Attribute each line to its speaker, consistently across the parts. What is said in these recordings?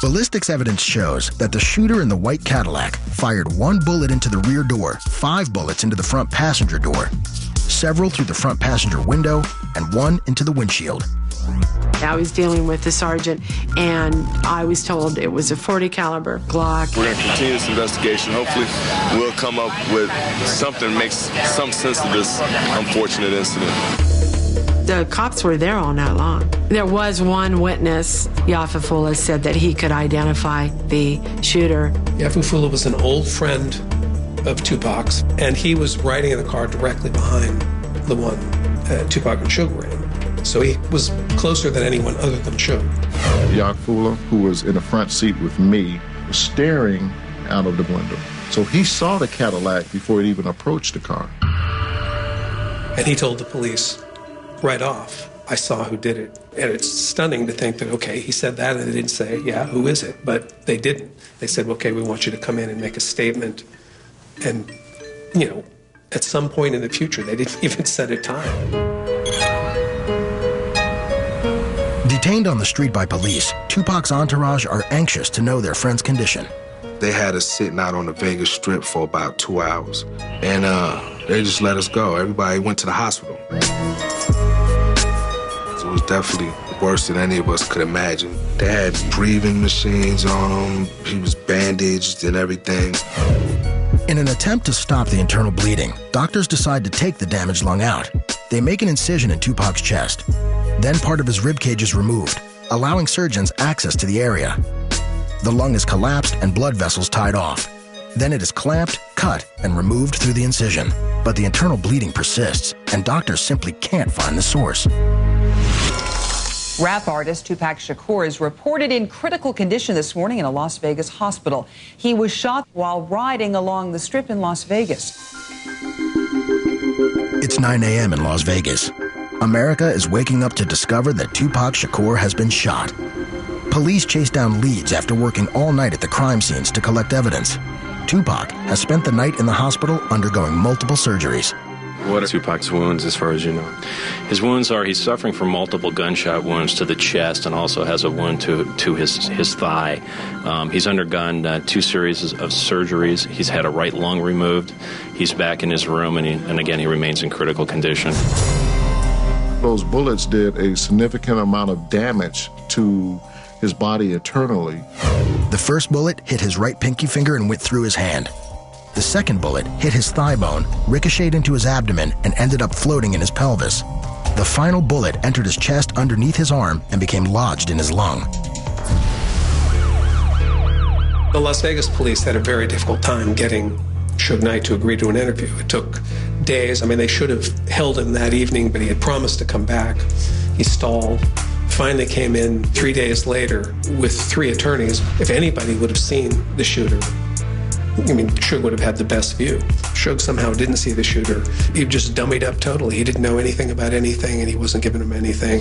Speaker 1: Ballistics evidence shows that the shooter in the white Cadillac fired 1 bullet into the rear door, 5 bullets into the front passenger door, several through the front passenger window, and 1 into the windshield.
Speaker 2: I was dealing with the sergeant, and I was told it was a .40 caliber Glock.
Speaker 3: We're going to continue this investigation. Hopefully, we'll come up with something that makes some sense of this unfortunate incident.
Speaker 2: The cops were there all night long. There was one witness, Yafafula, said that he could identify the shooter.
Speaker 4: Yafafula was an old friend of Tupac's, and he was riding in the car directly behind the one Tupac and Suge were in. So he was closer than anyone other than Suge.
Speaker 5: Yafafula, who was in the front seat with me, was staring out of the window. So he saw the Cadillac before it even approached the car.
Speaker 4: And he told the police right off, I saw who did it. And it's stunning to think that, okay, he said that, and they didn't say, yeah, who is it? But they didn't. They said, okay, we want you to come in and make a statement. And, you know, at some point in the future, they didn't even set a time.
Speaker 1: Detained on the street by police, Tupac's entourage are anxious to know their friend's condition.
Speaker 3: They had us sitting out on the Vegas Strip for about 2 hours, and they just let us go. Everybody went to the hospital. So it was definitely worse than any of us could imagine. They had breathing machines on him. He was bandaged and everything.
Speaker 1: In an attempt to stop the internal bleeding, doctors decide to take the damaged lung out. They make an incision in Tupac's chest. Then part of his ribcage is removed, allowing surgeons access to the area. The lung is collapsed and blood vessels tied off. Then it is clamped, cut, and removed through the incision. But the internal bleeding persists, and doctors simply can't find the source.
Speaker 6: Rap artist Tupac Shakur is reported in critical condition this morning in a Las Vegas hospital. He was shot while riding along the Strip in Las Vegas.
Speaker 1: It's 9 a.m. in Las Vegas. America is waking up to discover that Tupac Shakur has been shot. Police chase down leads after working all night at the crime scenes to collect evidence. Tupac has spent the night in the hospital undergoing multiple surgeries.
Speaker 7: What are Tupac's wounds, as far as you know? His wounds are he's suffering from multiple gunshot wounds to the chest and also has a wound to his thigh. He's undergone 2 series of surgeries. He's had a right lung removed. He's back in his room, and again, he remains in critical condition.
Speaker 5: Those bullets did a significant amount of damage to his body internally.
Speaker 1: The first bullet hit his right pinky finger and went through his hand. The second bullet hit his thigh bone, ricocheted into his abdomen, and ended up floating in his pelvis. The final bullet entered his chest underneath his arm and became lodged in his lung.
Speaker 4: The Las Vegas police had a very difficult time getting Suge Knight to agree to an interview. It took days. I mean, they should have held him that evening, but he had promised to come back. He stalled. Finally came in 3 days later with 3 attorneys. If anybody would have seen the shooter, I mean, Suge would have had the best view. Suge somehow didn't see the shooter. He just dummied up totally. He didn't know anything about anything, and he wasn't giving him anything.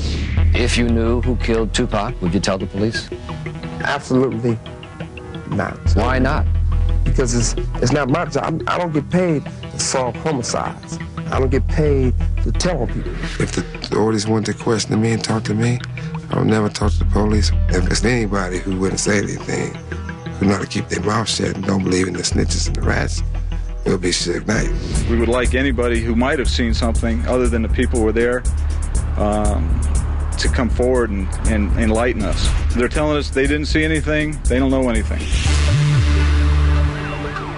Speaker 8: If you knew who killed Tupac, would you tell the police?
Speaker 9: Absolutely not.
Speaker 8: Why not?
Speaker 9: Because it's not my job. I don't get paid to solve homicides. I don't get paid to tell on people.
Speaker 3: If the authorities want to question me and talk to me, I will never talk to the police. If it's anybody who wouldn't say anything, who know how to keep their mouth shut and don't believe in the snitches and the rats, it'll be Suge Knight.
Speaker 10: We would like anybody who might have seen something other than the people who were there to come forward and enlighten us. They're telling us they didn't see anything, they don't know anything.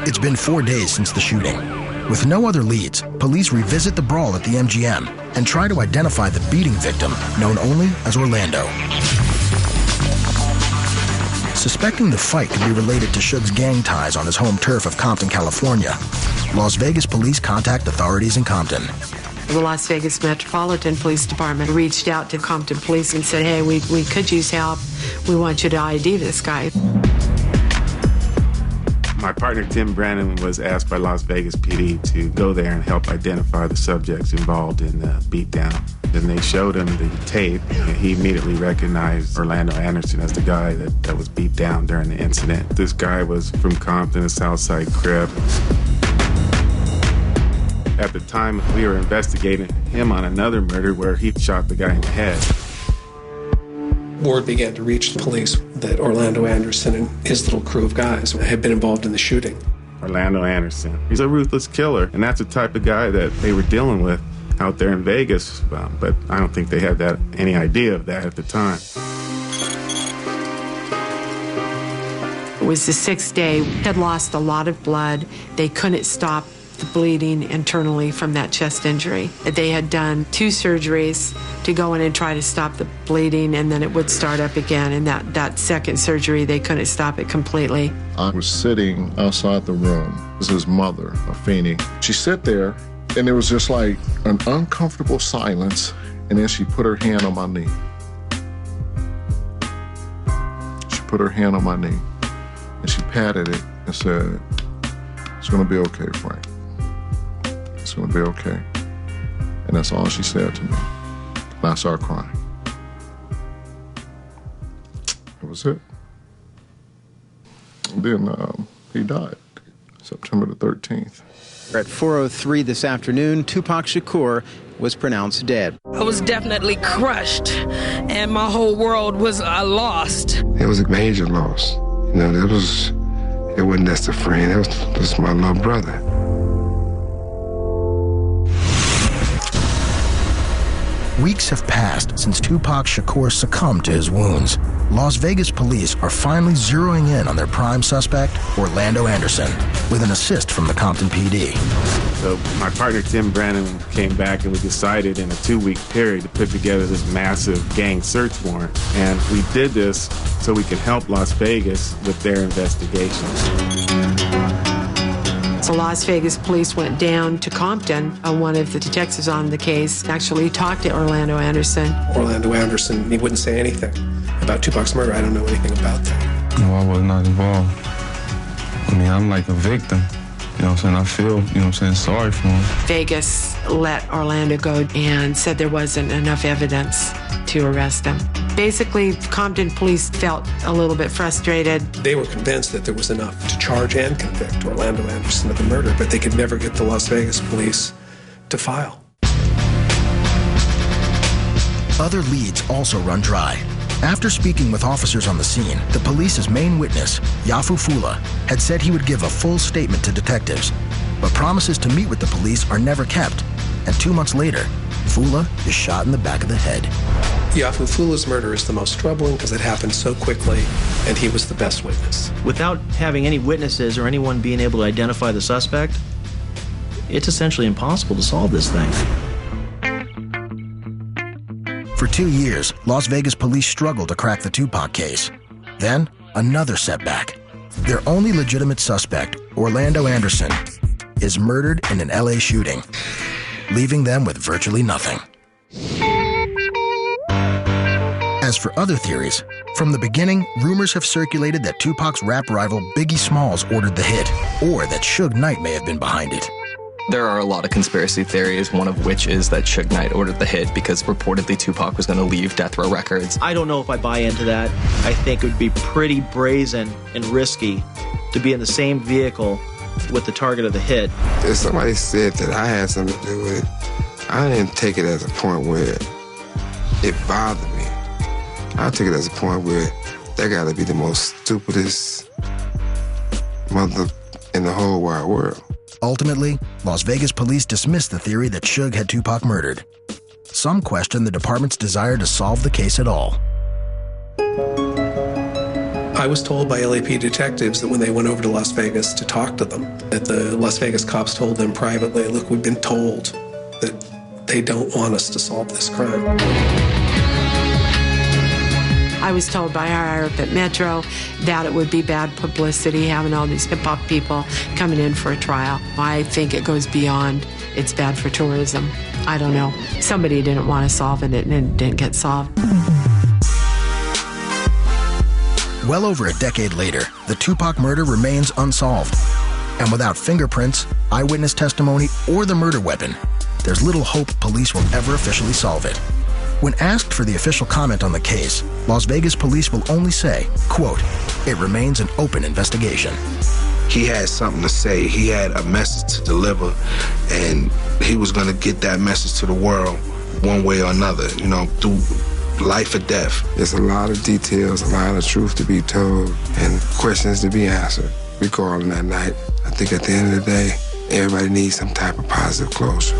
Speaker 1: It's been 4 days since the shooting. With no other leads, police revisit the brawl at the MGM and try to identify the beating victim, known only as Orlando. Suspecting the fight could be related to Suge's gang ties on his home turf of Compton, California, Las Vegas police contact authorities in Compton.
Speaker 2: The Las Vegas Metropolitan Police Department reached out to Compton Police and said, hey, we could use help. We want you to ID this guy.
Speaker 11: My partner, Tim Brannon, was asked by Las Vegas PD to go there and help identify the subjects involved in the beatdown. Then they showed him the tape, and he immediately recognized Orlando Anderson as the guy that was beat down during the incident. This guy was from Compton, a Southside Crip. At the time, we were investigating him on another murder where he shot the guy in the head.
Speaker 4: Word began to reach the police that Orlando Anderson and his little crew of guys had been involved in the shooting.
Speaker 11: Orlando Anderson, he's a ruthless killer, and that's the type of guy that they were dealing with out there in Vegas, but I don't think they had any idea of that at the time.
Speaker 2: It was the 6th day. Had lost a lot of blood. They couldn't stop the bleeding internally from that chest injury. They had done 2 surgeries to go in and try to stop the bleeding, and then it would start up again. And that second surgery, they couldn't stop it completely.
Speaker 5: I was sitting outside the room. This is his mother, Afeni. She sat there, and there was just like an uncomfortable silence, and then she put her hand on my knee. She put her hand on my knee, and she patted it and said, "It's gonna be okay, Frank. It's gonna be okay." And that's all she said to me. And I started crying. That was it. And then he died, September the 13th.
Speaker 12: At 4:03 this afternoon, Tupac Shakur was pronounced dead.
Speaker 13: I was definitely crushed, and my whole world was lost.
Speaker 3: It was a major loss. You know, it wasn't just a friend, it was my little brother.
Speaker 1: Weeks have passed since Tupac Shakur succumbed to his wounds. Las Vegas police are finally zeroing in on their prime suspect, Orlando Anderson, with an assist from the Compton PD.
Speaker 11: So my partner Tim Brannon came back, and we decided in a 2-week period to put together this massive gang search warrant. And we did this so we could help Las Vegas with their investigations.
Speaker 2: So Las Vegas police went down to Compton. One of the detectives on the case actually talked to Orlando Anderson.
Speaker 4: Orlando Anderson, he wouldn't say anything about Tupac's murder. I don't know anything about that.
Speaker 14: No, I was not involved. I mean, I'm like a victim. You know what I'm saying? I feel, you know what I'm saying, sorry for him.
Speaker 2: Vegas let Orlando go and said there wasn't enough evidence to arrest him. Basically, Compton police felt a little bit frustrated.
Speaker 4: They were convinced that there was enough to charge and convict Orlando Anderson of the murder, but they could never get the Las Vegas police to file.
Speaker 1: Other leads also run dry. After speaking with officers on the scene, the police's main witness, Yafu Fula, had said he would give a full statement to detectives, but promises to meet with the police are never kept. And 2 months later, Fula is shot in the back of the head.
Speaker 4: Yafu Fula's murder is the most troubling because it happened so quickly, and he was the best witness.
Speaker 15: Without having any witnesses or anyone being able to identify the suspect, it's essentially impossible to solve this thing.
Speaker 1: For 2 years, Las Vegas police struggled to crack the Tupac case. Then, another setback. Their only legitimate suspect, Orlando Anderson, is murdered in an LA shooting, leaving them with virtually nothing. As for other theories, from the beginning, rumors have circulated that Tupac's rap rival Biggie Smalls ordered the hit, or that Suge Knight may have been behind it.
Speaker 16: There are a lot of conspiracy theories, one of which is that Suge Knight ordered the hit because reportedly Tupac was going to leave Death Row Records.
Speaker 15: I don't know if I buy into that. I think it would be pretty brazen and risky to be in the same vehicle with the target of the hit.
Speaker 3: If somebody said that I had something to do with it, I didn't take it as a point where it bothered me. I took it as a point where that got to be the most stupidest mother in the whole wide world.
Speaker 1: Ultimately, Las Vegas police dismissed the theory that Suge had Tupac murdered. Some question the department's desire to solve the case at all.
Speaker 4: I was told by LAP detectives that when they went over to Las Vegas to talk to them, that the Las Vegas cops told them privately, look, we've been told that they don't want us to solve this crime.
Speaker 2: I was told by our higher up at Metro that it would be bad publicity having all these hip-hop people coming in for a trial. I think it goes beyond it's bad for tourism. I don't know. Somebody didn't want to solve it and it didn't get solved.
Speaker 1: Well over a decade later, the Tupac murder remains unsolved. And without fingerprints, eyewitness testimony, or the murder weapon, there's little hope police will ever officially solve it. When asked for the official comment on the case, Las Vegas police will only say, quote, it remains an open investigation.
Speaker 17: He had something to say. He had a message to deliver, and he was going to get that message to the world one way or another, you know, through life or death.
Speaker 3: There's a lot of details, a lot of truth to be told, and questions to be answered. We called him that night. I think at the end of the day, everybody needs some type of positive closure.